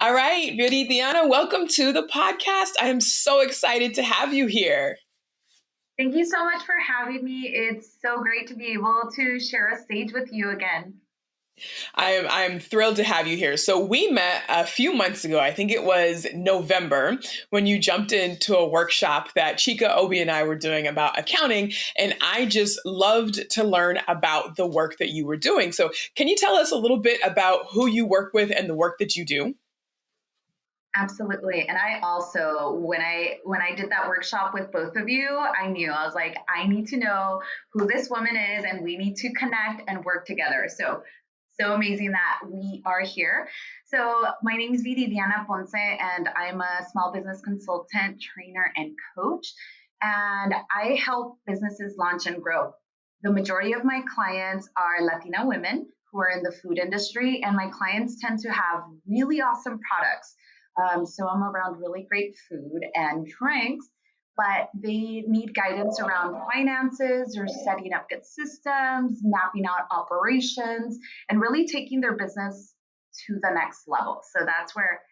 All right, Viridiana, welcome to the podcast. I am so excited to have you here. Thank you so much for having me. It's so great to be able to share a stage with you again. I'm thrilled to have you here. So we met a few months ago. I think it was November when you jumped into a workshop that Chika, Obi, and I were doing about accounting, and I just loved to learn about the work that you were doing. So can you tell us a little bit about who you work with and the work that you do? Absolutely. And I also, when I did that workshop with both of you, I knew I was like, I need to know who this woman is, and we need to connect and work together. So amazing that we are here. So my name is Viridiana Ponce, and I'm a small business consultant, trainer, and coach. And I help businesses launch and grow. The majority of my clients are Latina women who are in the food industry, and my clients tend to have really awesome products. So I'm around really great food and drinks, but they need guidance around finances or setting up good systems, mapping out operations, and really taking their business to the next level. So that's where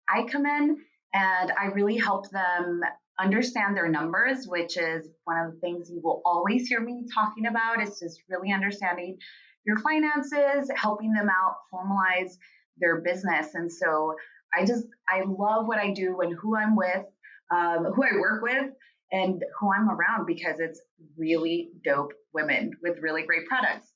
I come in, and I really help them understand their numbers, which is one of the things you will always hear me talking about, is just really understanding your finances, helping them out formalize their business. And so I love what I do and who I'm with, who I work with, and who I'm around, because it's really dope women with really great products.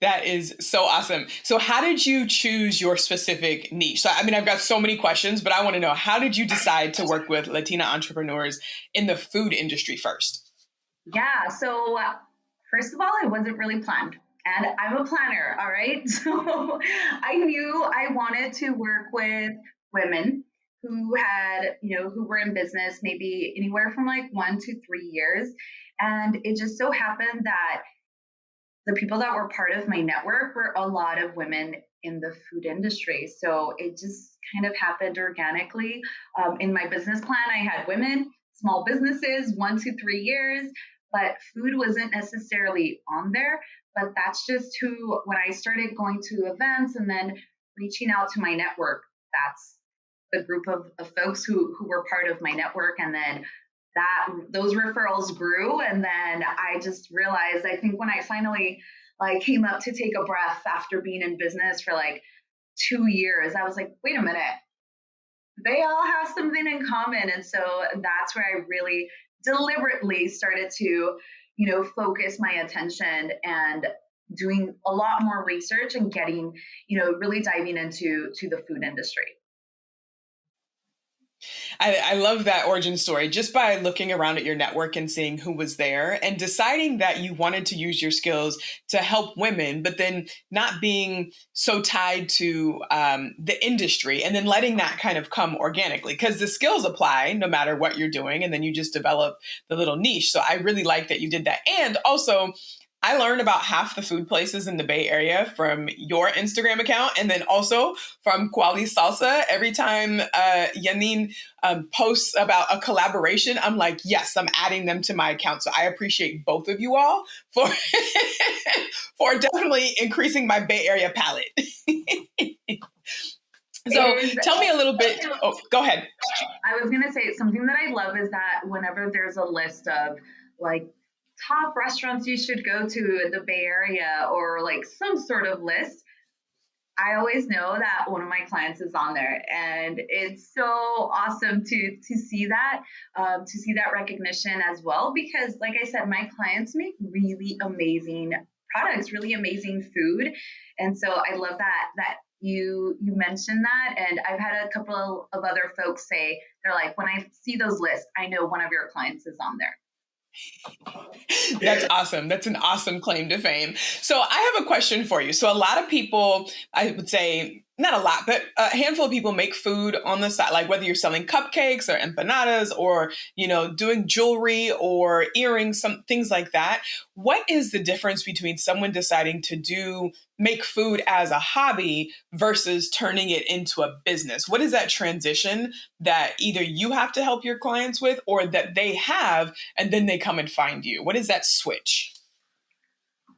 That is so awesome. So how did you choose your specific niche? So, I mean, I've got so many questions, but I want to know, how did you decide to work with Latina entrepreneurs in the food industry first? Yeah. So, first of all, it wasn't really planned. And I'm a planner. All right. So I knew I wanted to work with women who had, who were in business maybe anywhere from like 1 to 3 years. And it just so happened that the people that were part of my network were a lot of women in the food industry. So it just kind of happened organically. In my business plan, I had women, small businesses, 1 to 3 years, but food wasn't necessarily on there. But that's just who, when I started going to events and then reaching out to my network, that's the group of folks who were part of my network. And then that those referrals grew, and then I just realized, I think when I finally like came up to take a breath after being in business for like 2 years, I was like, wait a minute, they all have something in common. And so that's where I really deliberately started to focus my attention and doing a lot more research and getting really diving into the food industry. I love that origin story, just by looking around at your network and seeing who was there and deciding that you wanted to use your skills to help women, but then not being so tied to the industry, and then letting that kind of come organically, because the skills apply no matter what you're doing. And then you just develop the little niche. So I really like that you did that. And also, I learned about half the food places in the Bay Area from your Instagram account, and then also from Quali Salsa. Every time Yanin posts about a collaboration, I'm like, yes, I'm adding them to my account. So I appreciate both of you all for for definitely increasing my Bay Area palette. So tell me a little bit. Oh, go ahead. I was going to say, something that I love is that whenever there's a list of like top restaurants you should go to in the Bay Area, or like some sort of list, I always know that one of my clients is on there, and it's so awesome to see that recognition as well. Because, like I said, my clients make really amazing products, really amazing food, and so I love that you mentioned that. And I've had a couple of other folks say, they're like, when I see those lists, I know one of your clients is on there. That's awesome. That's an awesome claim to fame. So I have a question for you. So a lot of people, I would say, not a lot, but a handful of people make food on the side, like whether you're selling cupcakes or empanadas or, doing jewelry or earrings, some things like that. What is the difference between someone deciding to make food as a hobby versus turning it into a business? What is that transition that either you have to help your clients with, or that they have and then they come and find you? What is that switch?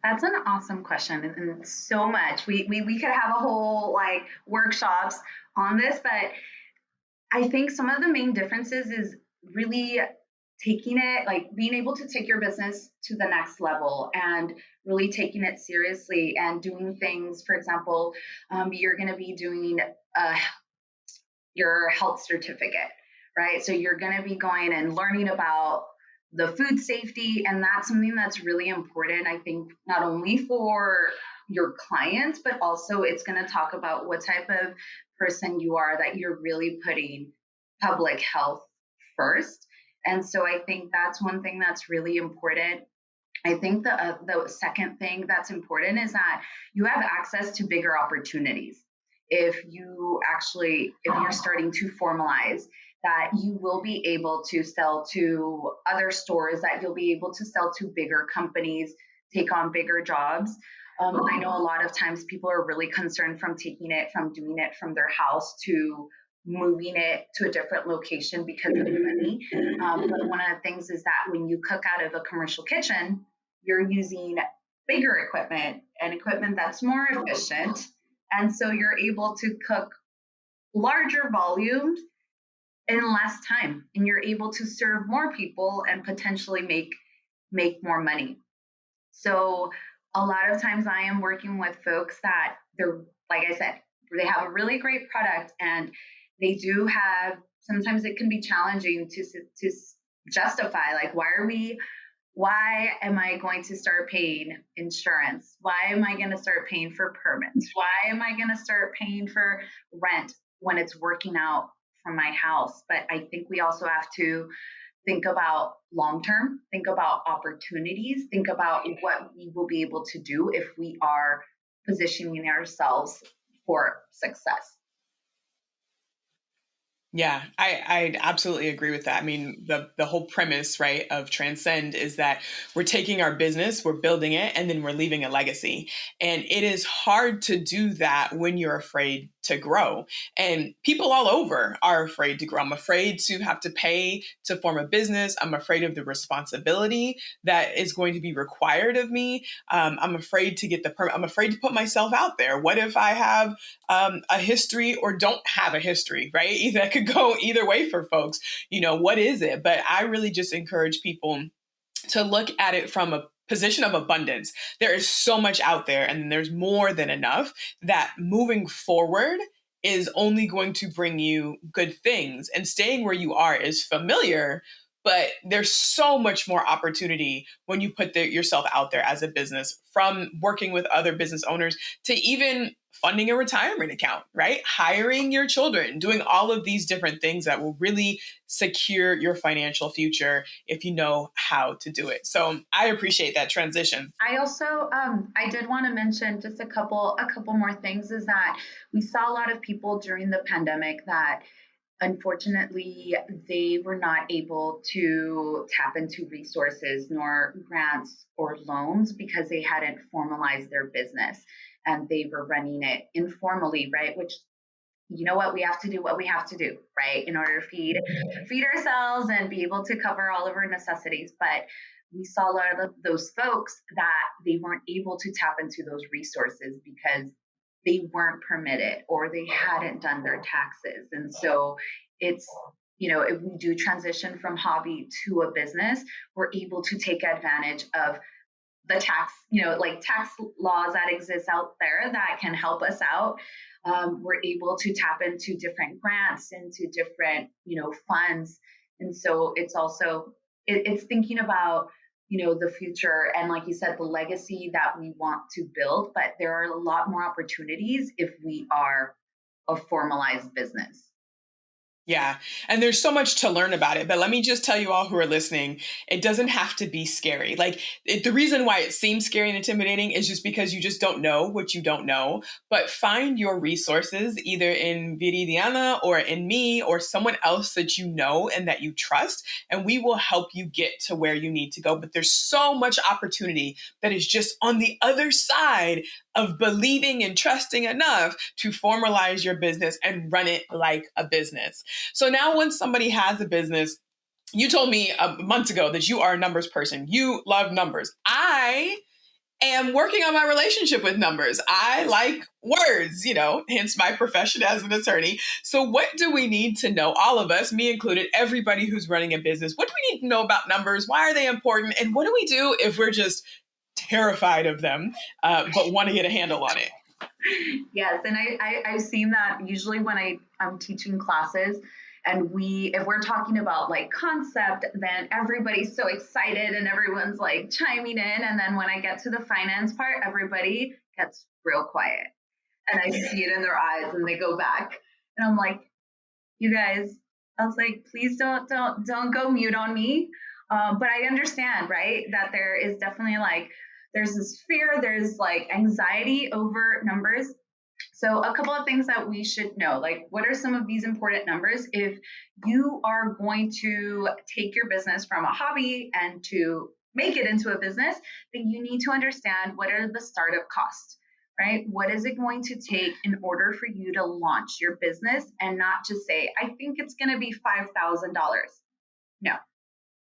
That's an awesome question, and so much. We could have a whole like workshops on this, but I think some of the main differences is really taking it, like being able to take your business to the next level and really taking it seriously and doing things. For example, you're going to be doing your health certificate, right? So you're going to be going and learning about the food safety, and that's something that's really important, I think, not only for your clients, but also it's going to talk about what type of person you are, that you're really putting public health first. And so I think that's one thing that's really important. I think the second thing that's important is that you have access to bigger opportunities. If you're starting to formalize, that you will be able to sell to other stores, that you'll be able to sell to bigger companies, take on bigger jobs. I know a lot of times people are really concerned from doing it from their house to moving it to a different location because of money. But one of the things is that when you cook out of a commercial kitchen, you're using bigger equipment and equipment that's more efficient. And so you're able to cook larger volumes in less time, and you're able to serve more people and potentially make more money. So a lot of times I am working with folks that they're, like I said, they have a really great product, and they do have, sometimes it can be challenging to justify, like, why am I going to start paying insurance? Why am I going to start paying for permits? Why am I going to start paying for rent when it's working out from my house? But I think we also have to think about long term, think about opportunities, think about what we will be able to do if we are positioning ourselves for success. Yeah, I absolutely agree with that. I mean, the whole premise, right, of Transcend is that we're taking our business, we're building it, and then we're leaving a legacy. And it is hard to do that when you're afraid to grow. And people all over are afraid to grow. I'm afraid to have to pay to form a business. I'm afraid of the responsibility that is going to be required of me. I'm afraid to get the permit. I'm afraid to put myself out there. What if I have a history or don't have a history, right? That could go either way for folks. What is it? But I really just encourage people to look at it from a position of abundance. There is so much out there, and there's more than enough, that moving forward is only going to bring you good things. And staying where you are is familiar, but there's so much more opportunity when you put yourself out there as a business, from working with other business owners to even funding a retirement account, right? Hiring your children, doing all of these different things that will really secure your financial future if you know how to do it. So I appreciate that transition. I also I did want to mention just a couple more things, is that we saw a lot of people during the pandemic that unfortunately they were not able to tap into resources nor grants or loans because they hadn't formalized their business and they were running it informally, right? Which, you know what, we have to do what we have to do, right, in order to feed ourselves and be able to cover all of our necessities. But we saw a lot of those folks that they weren't able to tap into those resources because they weren't permitted or they hadn't done their taxes. And so it's, if we do transition from hobby to a business, we're able to take advantage of the tax, like tax laws that exist out there that can help us out. We're able to tap into different grants, into different, funds. And so it's also, it's thinking about, the future and, like you said, the legacy that we want to build. But there are a lot more opportunities if we are a formalized business. Yeah. And there's so much to learn about it. But let me just tell you all who are listening, it doesn't have to be scary. Like, the reason why it seems scary and intimidating is just because you just don't know what you don't know. But find your resources either in Viridiana or in me or someone else that you know and that you trust, and we will help you get to where you need to go. But there's so much opportunity that is just on the other side of believing and trusting enough to formalize your business and run it like a business. So now, when somebody has a business, you told me months ago that you are a numbers person. You love numbers. I am working on my relationship with numbers. I like words, hence my profession as an attorney. So, what do we need to know? All of us, me included, everybody who's running a business, what do we need to know about numbers? Why are they important? And what do we do if we're just terrified of them, but want to get a handle on it? Yes, and I've seen that usually when I'm teaching classes, and if we're talking about like concept, then everybody's so excited and everyone's like chiming in, and then when I get to the finance part, everybody gets real quiet, and I see it in their eyes, and they go back, and I'm like, you guys, I was like, please don't go mute on me. But I understand, right, that there is definitely like there's this fear, there's like anxiety over numbers. So a couple of things that we should know, like what are some of these important numbers? If you are going to take your business from a hobby and to make it into a business, then you need to understand what are the startup costs, right? What is it going to take in order for you to launch your business and not just say, I think it's going to be $5,000. No,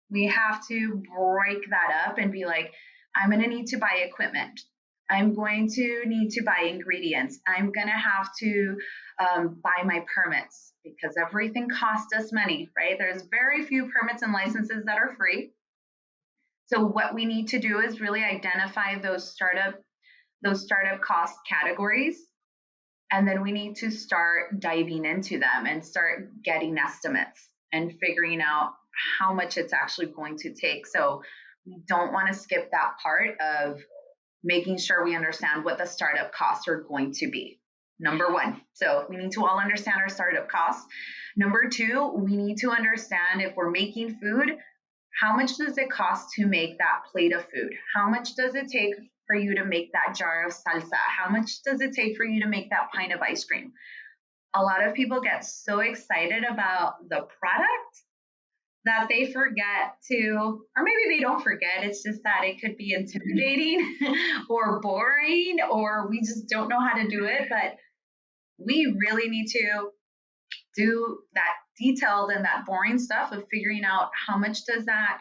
we have to break that up and be like, I'm going to need to buy equipment. I'm going to need to buy ingredients. I'm going to have to buy my permits because everything costs us money, right? There's very few permits and licenses that are free. So what we need to do is really identify those startup cost categories, and then we need to start diving into them and start getting estimates and figuring out how much it's actually going to take. So we don't want to skip that part of making sure we understand what the startup costs are going to be. Number one, so we need to all understand our startup costs. Number two, we need to understand if we're making food, how much does it cost to make that plate of food? How much does it take for you to make that jar of salsa? How much does it take for you to make that pint of ice cream? A lot of people get so excited about the product that they forget to, or maybe they don't forget, it's just that it could be intimidating or boring, or we just don't know how to do it. But we really need to do that detailed and that boring stuff of figuring out how much does that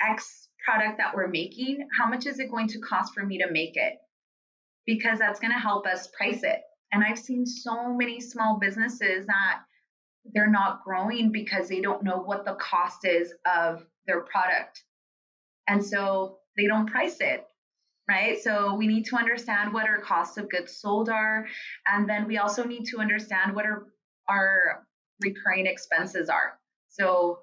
X product that we're making, how much is it going to cost for me to make it? Because that's going to help us price it. And I've seen so many small businesses that they're not growing because they don't know what the cost is of their product. And so they don't price it, right? So we need to understand what our costs of goods sold are. And then we also need to understand what our recurring expenses are. So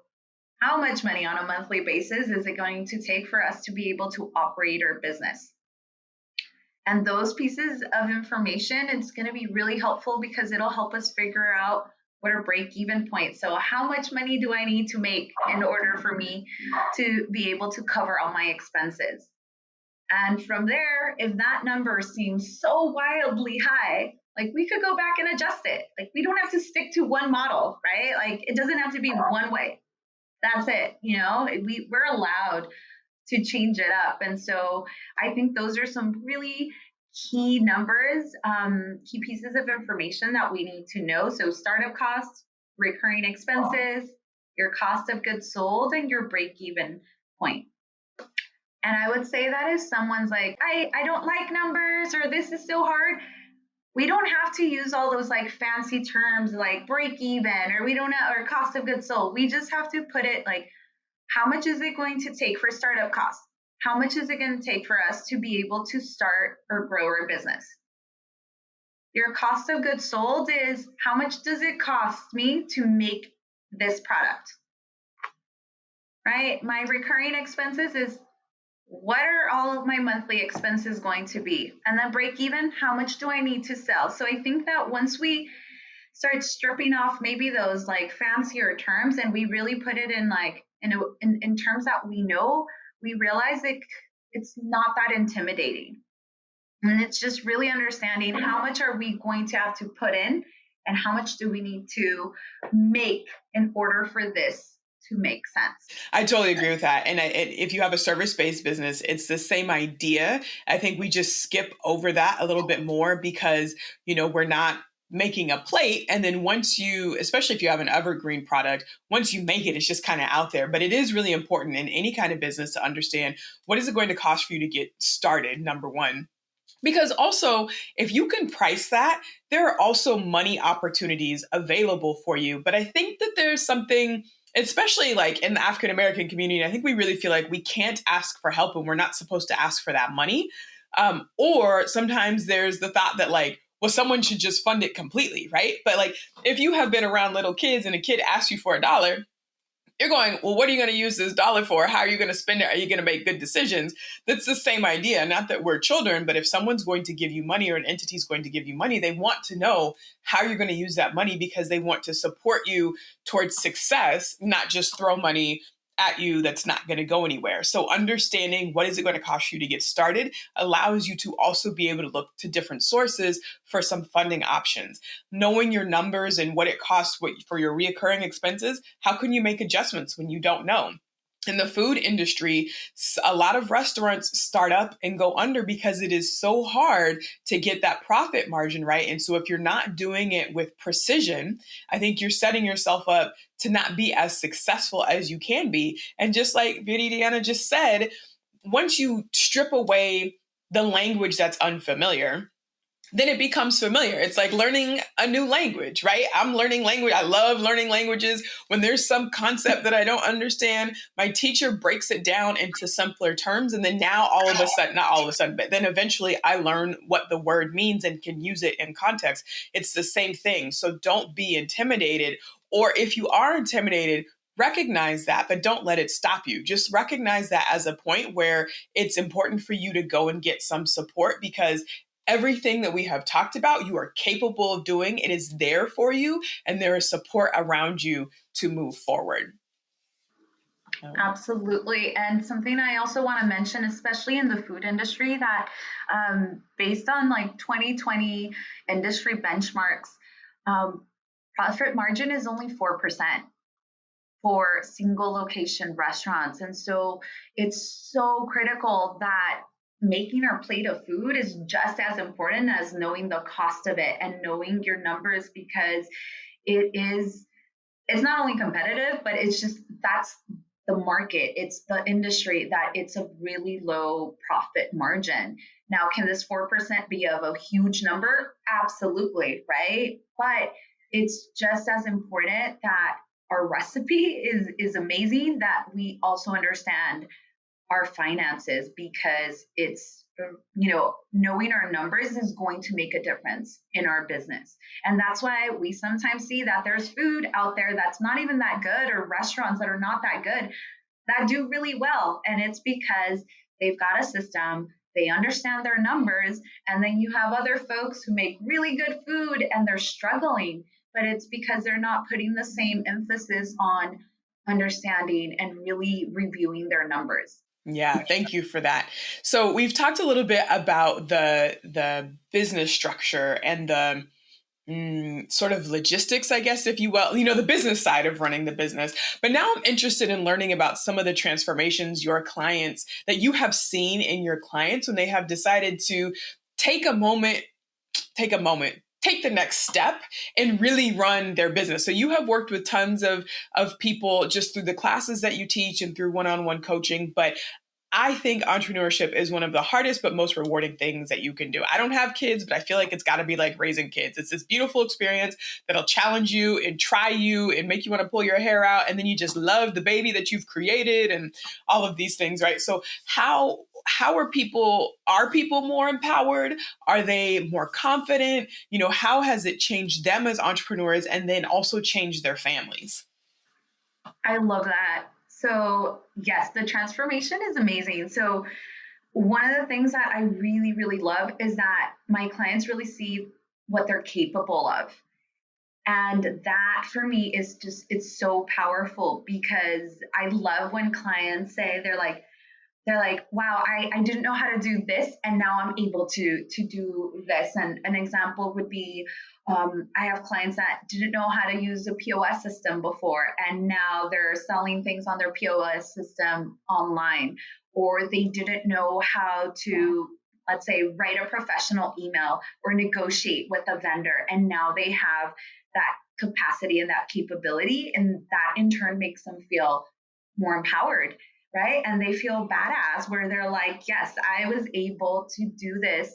how much money on a monthly basis is it going to take for us to be able to operate our business? And those pieces of information, it's going to be really helpful because it'll help us figure out what are break-even points. So how much money do I need to make in order for me to be able to cover all my expenses? And from there, if that number seems so wildly high, like we could go back and adjust it. Like we don't have to stick to one model, right? Like it doesn't have to be one way. That's it. We're allowed to change it up. And so I think those are some really key numbers, key pieces of information that we need to know. So startup costs, recurring expenses, your cost of goods sold, and your break-even point. And I would say that if someone's like, I don't like numbers or this is so hard, we don't have to use all those like fancy terms like break even or we don't have, or cost of goods sold. We just have to put it like, how much is it going to take for startup costs? How much is it going to take for us to be able to start or grow our business? Your cost of goods sold is how much does it cost me to make this product? Right? My recurring expenses is what are all of my monthly expenses going to be? And then break even, how much do I need to sell? So I think that once we start stripping off maybe those like fancier terms and we really put it in like in terms that we know, we realize it's not that intimidating. And it's just really understanding how much are we going to have to put in and how much do we need to make in order for this to make sense. I totally agree with that. And if you have a service-based business, it's the same idea. I think we just skip over that a little bit more because, we're not making a plate. And then once you, especially if you have an evergreen product, once you make it, it's just kind of out there. But it is really important in any kind of business to understand what is it going to cost for you to get started, number one. Because also, if you can price that, there are also money opportunities available for you. But I think that there's something, especially like in the African American community, I think we really feel like we can't ask for help and we're not supposed to ask for that money. Or sometimes there's the thought that, like, well, someone should just fund it completely, right? But like, if you have been around little kids and a kid asks you for $1, you're going, well, what are you going to use this dollar for? How are you going to spend it? Are you going to make good decisions? That's the same idea. Not that we're children, but if someone's going to give you money or an entity is going to give you money, they want to know how you're going to use that money because they want to support you towards success, not just throw money at you that's not going to go anywhere. So understanding what is it going to cost you to get started allows you to also be able to look to different sources for some funding options. Knowing your numbers and what it costs for your reoccurring expenses, how can you make adjustments when you don't know? In the food industry, a lot of restaurants start up and go under because it is so hard to get that profit margin right. And so if you're not doing it with precision, I think you're setting yourself up to not be as successful as you can be. And just like Viridiana just said, once you strip away the language that's unfamiliar, then it becomes familiar. It's like learning a new language, right? I'm learning language. I love learning languages. When there's some concept that I don't understand, my teacher breaks it down into simpler terms. And then now all of a sudden, not all of a sudden, but then eventually I learn what the word means and can use it in context. It's the same thing. So don't be intimidated. Or if you are intimidated, recognize that, but don't let it stop you. Just recognize that as a point where it's important for you to go and get some support, because everything that we have talked about, you are capable of doing. It is there for you, and there is support around you to move forward. Absolutely. And something I also want to mention, especially in the food industry, that based on like 2020 industry benchmarks, profit margin is only 4% for single location restaurants. And so it's so critical that making our plate of food is just as important as knowing the cost of it and knowing your numbers, because it's not only competitive, but it's just, that's the market, it's the industry, that it's a really low profit margin. Now, can this 4% be of a huge number? Absolutely, right? But it's just as important that our recipe is amazing, that we also understand our finances, because it's, knowing our numbers is going to make a difference in our business. And that's why we sometimes see that there's food out there that's not even that good, or restaurants that are not that good that do really well. And it's because they've got a system, they understand their numbers, and then you have other folks who make really good food and they're struggling, but it's because they're not putting the same emphasis on understanding and really reviewing their numbers. Yeah, thank you for that. So we've talked a little bit about the business structure and the sort of logistics, I guess, if you will, the business side of running the business. But now I'm interested in learning about some of the transformations that you have seen in your clients when they have decided to take a moment, take the next step and really run their business. So you have worked with tons of people just through the classes that you teach and through one-on-one coaching, but I think entrepreneurship is one of the hardest but most rewarding things that you can do. I don't have kids, but I feel like it's got to be like raising kids. It's this beautiful experience that'll challenge you and try you and make you want to pull your hair out, and then you just love the baby that you've created and all of these things, right? So how are people more empowered? Are they more confident? How has it changed them as entrepreneurs and then also changed their families? I love that. So yes, the transformation is amazing. So one of the things that I really, really love is that my clients really see what they're capable of. And that for me is just, it's so powerful, because I love when clients say, they're like, wow, I didn't know how to do this, and now I'm able to do this. And an example would be, I have clients that didn't know how to use a POS system before, and now they're selling things on their POS system online, or they didn't know how to let's say, write a professional email or negotiate with a vendor. And now they have that capacity and that capability. And that in turn makes them feel more empowered, right? And they feel badass where they're like, yes, I was able to do this.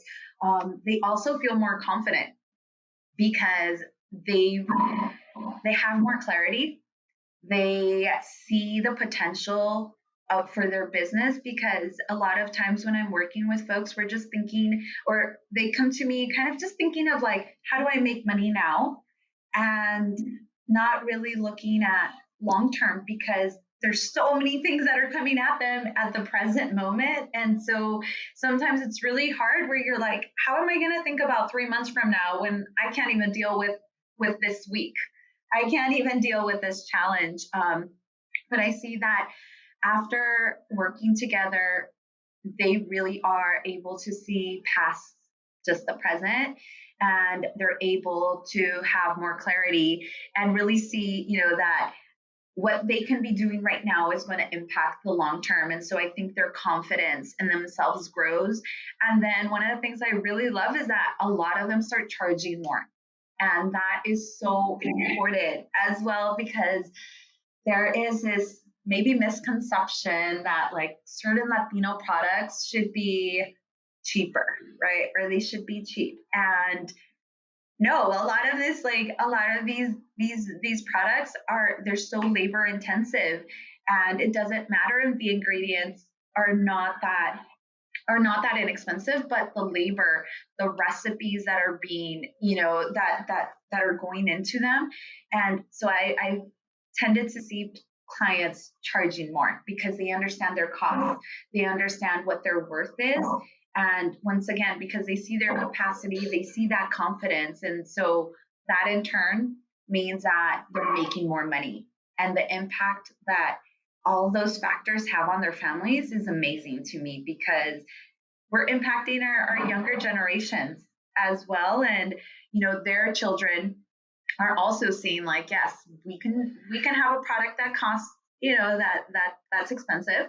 They also feel more confident because they have more clarity. They see the potential for their business, because a lot of times when I'm working with folks, we're just thinking, or they come to me kind of just thinking of like, how do I make money now? And not really looking at long term, because there's so many things that are coming at them at the present moment. And so sometimes it's really hard where you're like, how am I going to think about 3 months from now when I can't even deal with this week? I can't even deal with this challenge. But I see that after working together, they really are able to see past just the present, and they're able to have more clarity and really see, that what they can be doing right now is going to impact the long term. And so I think their confidence in themselves grows. And then one of the things I really love is that a lot of them start charging more. And that is so important as well, because there is this maybe misconception that like certain Latino products should be cheaper, right? Or they should be cheap. And no, a lot of this, like a lot of these products they're so labor intensive, and it doesn't matter if the ingredients are not that inexpensive, but the labor, the recipes that are being, that are going into them. And so I tended to see clients charging more because they understand their costs, they understand what their worth is. And once again, because they see their capacity, they see that confidence. And so that in turn means that they're making more money. And the impact that all those factors have on their families is amazing to me, because we're impacting our younger generations as well. And, their children are also seeing like, yes, we can have a product that costs, that's expensive.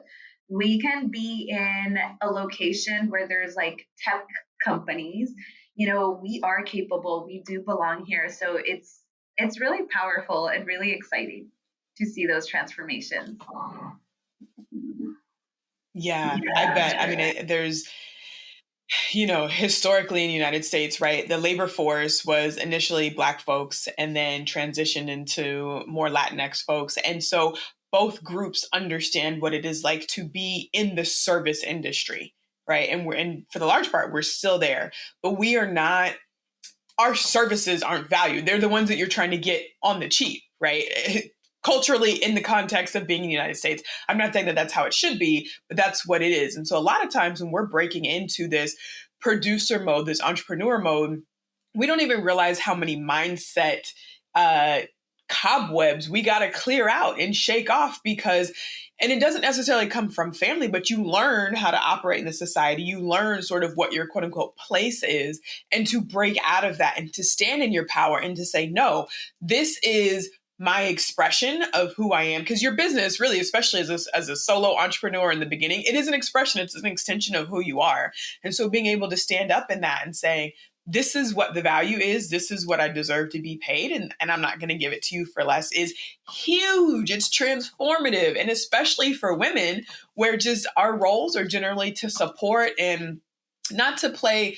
We can be in a location where there's like tech companies, we are capable, we do belong here. So it's really powerful and really exciting to see those transformations. Yeah, I bet. I mean, there's, historically in the United States, right, the labor force was initially Black folks and then transitioned into more Latinx folks. And so both groups understand what it is like to be in the service industry, right? And for the large part, we're still there, but we are not, our services aren't valued. They're the ones that you're trying to get on the cheap, right? Culturally, in the context of being in the United States. I'm not saying that that's how it should be, but that's what it is. And so a lot of times when we're breaking into this producer mode, this entrepreneur mode, we don't even realize how many mindset cobwebs we got to clear out and shake off, because, and it doesn't necessarily come from family, but you learn how to operate in the society. You learn sort of what your quote unquote place is, and to break out of that and to stand in your power and to say, no, this is my expression of who I am. Because your business, really, especially as a solo entrepreneur in the beginning, it is an expression, it's an extension of who you are. And so being able to stand up in that and saying, this is what the value is, this is what I deserve to be paid, and I'm not going to give it to you for less, is huge. It's transformative. And especially for women, where just our roles are generally to support and not to play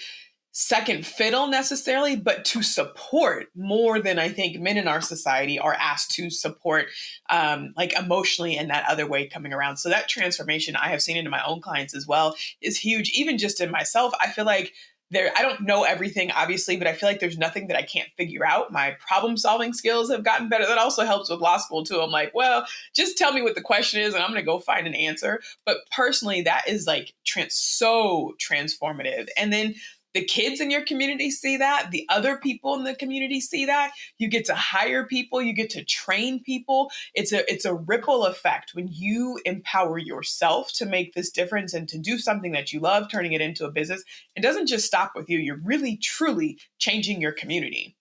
second fiddle necessarily, but to support more than I think men in our society are asked to support, like emotionally and that other way coming around. So that transformation I have seen into my own clients as well is huge. Even just in myself, I feel like I don't know everything, obviously, but I feel like there's nothing that I can't figure out. My problem solving skills have gotten better. That also helps with law school too. I'm like, well, just tell me what the question is and I'm going to go find an answer. But personally, that is like so transformative. And then the kids in your community see that. The other people in the community see that. You get to hire people. You get to train people. It's a ripple effect when you empower yourself to make this difference and to do something that you love, turning it into a business. It doesn't just stop with you. You're really, truly changing your community.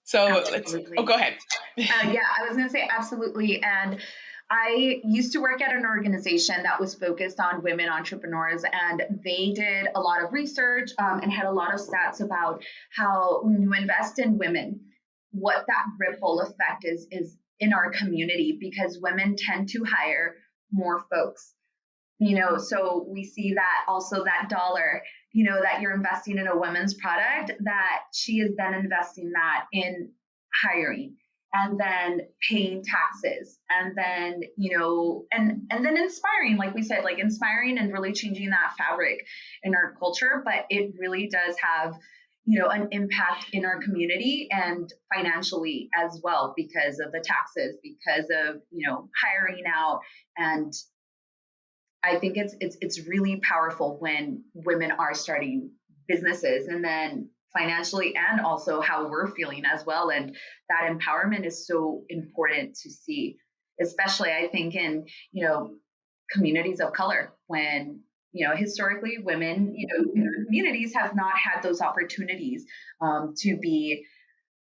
So Absolutely. go ahead. Yeah, I was going to say absolutely. And I used to work at an organization that was focused on women entrepreneurs, and they did a lot of research and had a lot of stats about how when you invest in women, what that ripple effect is in our community, because women tend to hire more folks. So we see that also that dollar, that you're investing in a women's product, that she is then investing that in hiring and then paying taxes and then, and then inspiring, like we said, like inspiring and really changing that fabric in our culture. But it really does have, an impact in our community and financially as well, because of the taxes, because of, hiring out. And I think it's really powerful when women are starting businesses, and then financially, and also how we're feeling as well. And that empowerment is so important to see, especially I think in, communities of color, when, historically women, in our communities have not had those opportunities to be,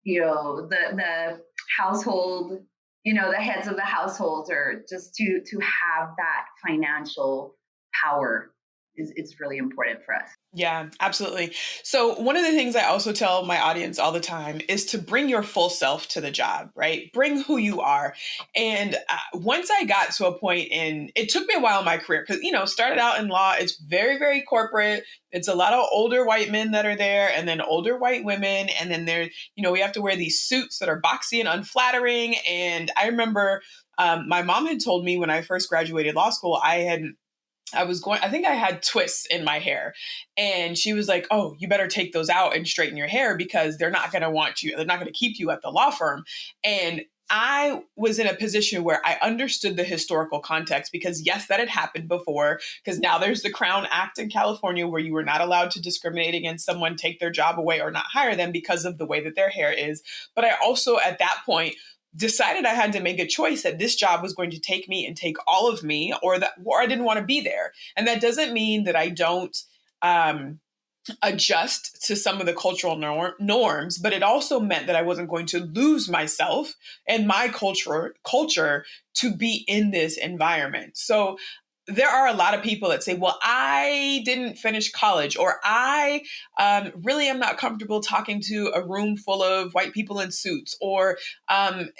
the household, the heads of the households, or just to have that financial power is really important for us. Yeah, absolutely. So, one of the things I also tell my audience all the time is to bring your full self to the job, right? Bring who you are. And once I got to a point in, it took me a while in my career because, started out in law, it's very, very corporate. It's a lot of older white men that are there, and then older white women. And then there, we have to wear these suits that are boxy and unflattering. And I remember my mom had told me when I first graduated law school, I think I had twists in my hair. And she was like, "Oh, you better take those out and straighten your hair because they're not going to want you. They're not going to keep you at the law firm." And I was in a position where I understood the historical context because, yes, that had happened before. Because now there's the Crown Act in California where you were not allowed to discriminate against someone, take their job away, or not hire them because of the way that their hair is. But I also, at that point, decided I had to make a choice that this job was going to take me and take all of me, or I didn't want to be there. And that doesn't mean that I don't um, adjust to some of the cultural norms, but it also meant that I wasn't going to lose myself and my culture to be in this environment. So there are a lot of people that say, "Well, I didn't finish college," or "I really am not comfortable talking to a room full of white people in suits," or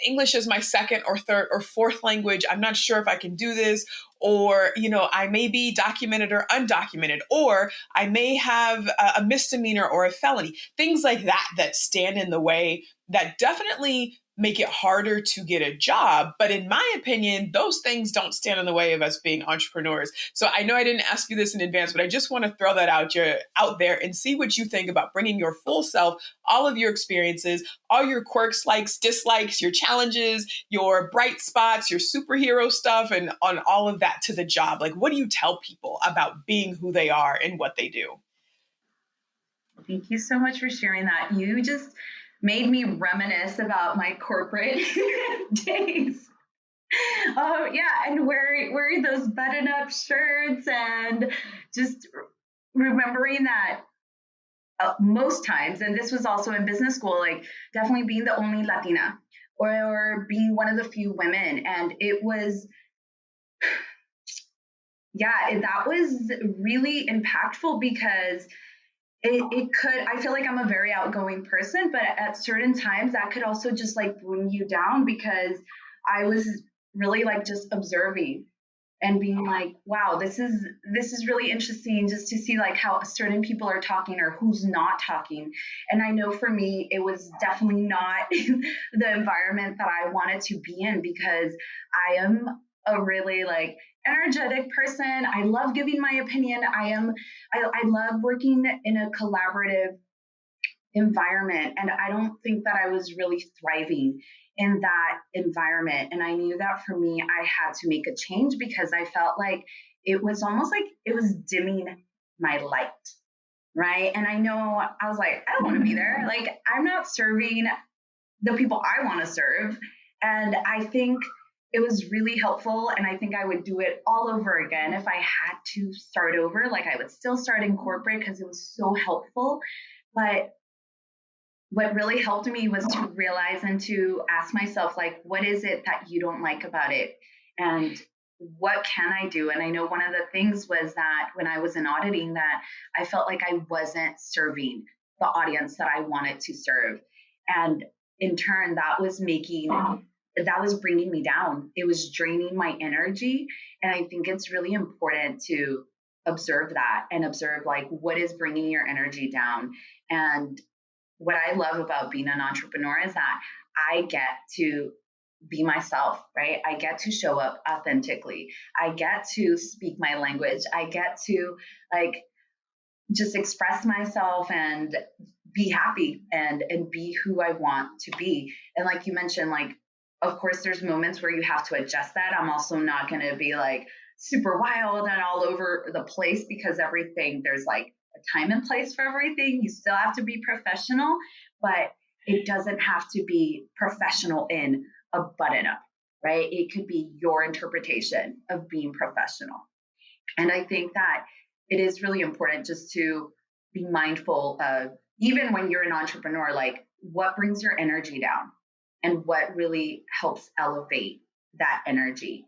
"English is my second or third or fourth language. I'm not sure if I can do this," or, "I may be documented or undocumented," or "I may have a misdemeanor or a felony." Things like that that stand in the way, that definitely make it harder to get a job. But in my opinion, those things don't stand in the way of us being entrepreneurs. So I know I didn't ask you this in advance, but I just want to throw that out there and see what you think about bringing your full self, all of your experiences, all your quirks, likes, dislikes, your challenges, your bright spots, your superhero stuff, and on all of that to the job. Like, what do you tell people about being who they are and what they do? Thank you so much for sharing that. You just made me reminisce about my corporate days. Oh yeah, and wearing those button-up shirts, and just remembering that most times, and this was also in business school, like definitely being the only Latina, or being one of the few women, and it was, yeah, that was really impactful because it could, I feel like I'm a very outgoing person, but at certain times that could also just like bring you down, because I was really like just observing and being like, wow, this is really interesting, just to see like how certain people are talking or who's not talking. And I know for me, it was definitely not the environment that I wanted to be in, because I am a really like energetic person. I love giving my opinion. I love working in a collaborative environment. And I don't think that I was really thriving in that environment. And I knew that for me, I had to make a change, because I felt like it was almost like it was dimming my light. Right. And I know I was like, I don't want to be there. Like, I'm not serving the people I want to serve. And I think it was really helpful. And I think I would do it all over again if I had to start over. Like, I would still start in corporate because it was so helpful. But what really helped me was to realize and to ask myself, like, what is it that you don't like about it? and what can I do? And I know one of the things was that when I was in auditing, that I felt like I wasn't serving the audience that I wanted to serve. And in turn, that was bringing me down. It was draining my energy. And I think it's really important to observe that and observe like what is bringing your energy down. And what I love about being an entrepreneur is that I get to be myself, right? I get to show up authentically. I get to speak my language. I get to like just express myself and be happy and be who I want to be. And like you mentioned, like, of course, there's moments where you have to adjust that. I'm also not going to be like super wild and all over the place because everything, there's like a time and place for everything. You still have to be professional, but it doesn't have to be professional in a button up, right? It could be your interpretation of being professional. And I think that it is really important just to be mindful of, even when you're an entrepreneur, like what brings your energy down and what really helps elevate that energy.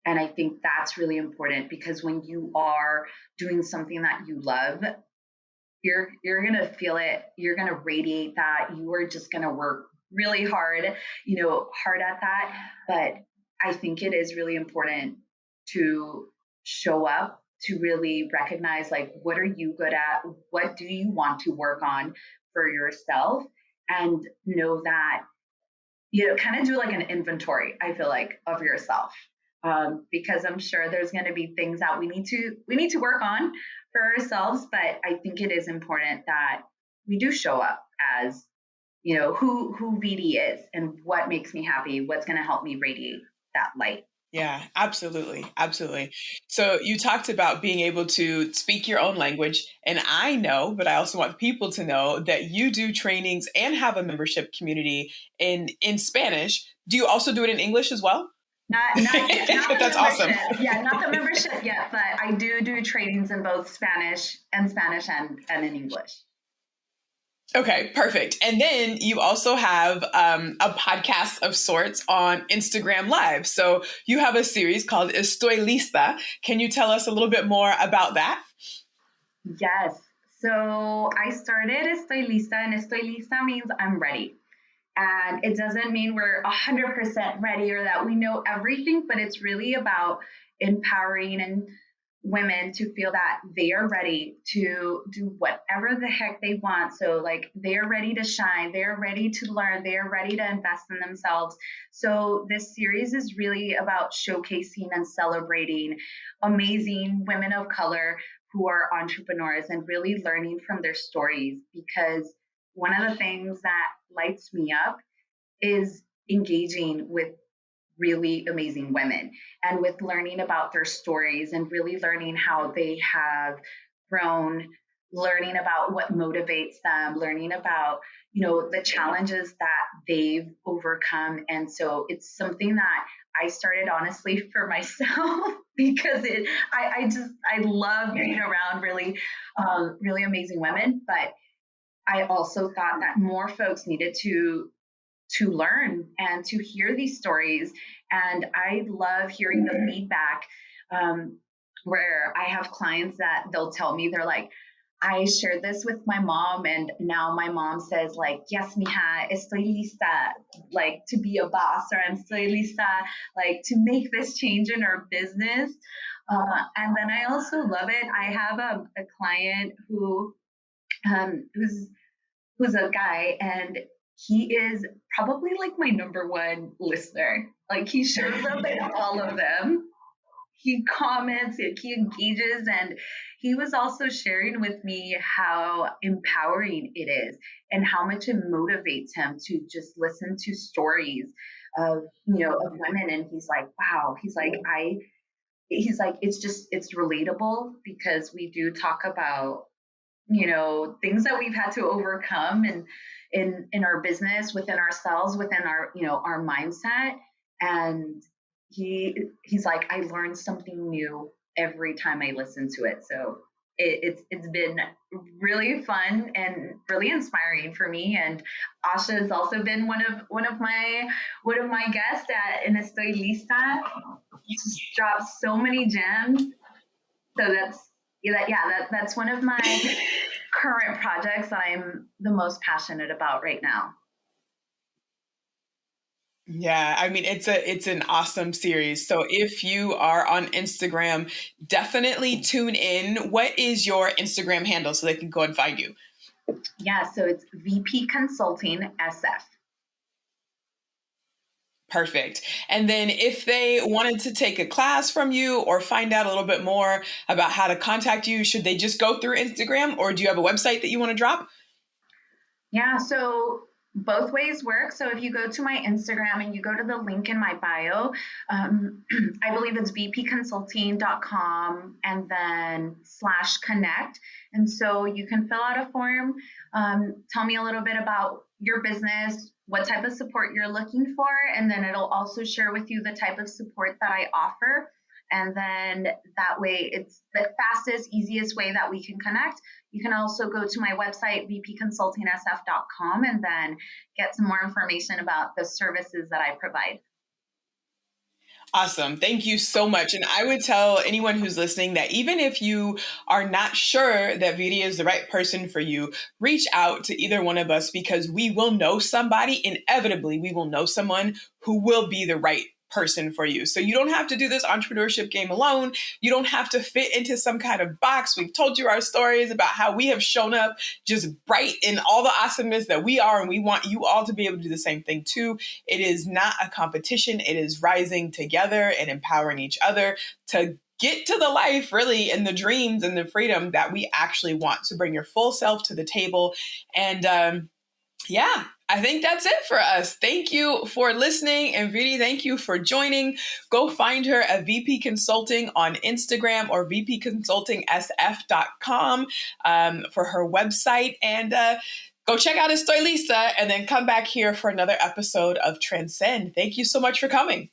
And I think that's really important because when you are doing something that you love, you're gonna feel it, you're gonna radiate that, you are just gonna work really hard, hard at that. But I think it is really important to show up, to really recognize like what are you good at, what do you want to work on for yourself, and know that, kind of do like an inventory, I feel like, of yourself. Because I'm sure there's going to be things that we need to work on for ourselves, but I think it is important that we do show up as, who Viri is and what makes me happy, what's going to help me radiate that light. Yeah, absolutely. Absolutely. So you talked about being able to speak your own language. And I know, but I also want people to know that you do trainings and have a membership community in Spanish. Do you also do it in English as well? Not yet, not the That's awesome. membership. Yeah, not the membership yet, but I do trainings in both Spanish and in English. Okay, perfect. And then you also have a podcast of sorts on Instagram Live. So you have a series called Estoy Lista. Can you tell us a little bit more about that? Yes. So I started Estoy Lista, and Estoy Lista means I'm ready. And it doesn't mean we're 100% ready or that we know everything, but it's really about empowering and women to feel that they are ready to do whatever the heck they want. So like they are ready to shine, they're ready to learn, they're ready to invest in themselves. So this series is really about showcasing and celebrating amazing women of color who are entrepreneurs and really learning from their stories, because one of the things that lights me up is engaging with really amazing women and with learning about their stories and really learning how they have grown, learning about what motivates them, learning about, the challenges that they've overcome. And so it's something that I started honestly for myself because I love being around really amazing women. But I also thought that more folks needed to learn and to hear these stories. And I love hearing the feedback, where I have clients that they'll tell me, they're like, I shared this with my mom, and now my mom says like, yes, mija, estoy lista, like to be a boss, or I'm estoy lista, like to make this change in our business. And then I also love it. I have a client who's a guy, and he is probably like my number one listener. Like he shows up in all of them. He comments, he engages, and he was also sharing with me how empowering it is and how much it motivates him to just listen to stories of women. And he's like, wow, he's like, it's relatable because we do talk about things that we've had to overcome and in our business, within ourselves, within our our mindset. And he's like, I learned something new every time I listen to it. So it's been really fun and really inspiring for me. And Asha has also been one of my guests at En Estoy Lista. Just dropped so many gems. So that's one of my current projects that I'm the most passionate about right now. Yeah, I mean it's an awesome series. So if you are on Instagram, definitely tune in. What is your Instagram handle so they can go and find you? Yeah, so it's VP Consulting SF. Perfect. And then if they wanted to take a class from you or find out a little bit more about how to contact you, should they just go through Instagram or do you have a website that you want to drop? Yeah, so both ways work. So if you go to my Instagram and you go to the link in my bio, I believe it's vpconsulting.com and then /connect. And so you can fill out a form, tell me a little bit about your business, what type of support you're looking for, and then it'll also share with you the type of support that I offer. And then that way, it's the fastest, easiest way that we can connect. You can also go to my website, vpconsultingsf.com, and then get some more information about the services that I provide. Awesome. Thank you so much. And I would tell anyone who's listening that even if you are not sure that Viri is the right person for you, reach out to either one of us because we will know somebody. Inevitably, we will know someone who will be the right person for you. So you don't have to do this entrepreneurship game alone. You don't have to fit into some kind of box. We've told you our stories about how we have shown up just bright in all the awesomeness that we are, and we want you all to be able to do the same thing too. It is not a competition. It is rising together and empowering each other to get to the life really and the dreams and the freedom that we actually want. So bring your full self to the table. And yeah, I think that's it for us. Thank you for listening. And Viri, thank you for joining. Go find her at VP Consulting on Instagram or vpconsultingsf.com for her website. And go check out Estoy Lisa and then come back here for another episode of Transcend. Thank you so much for coming.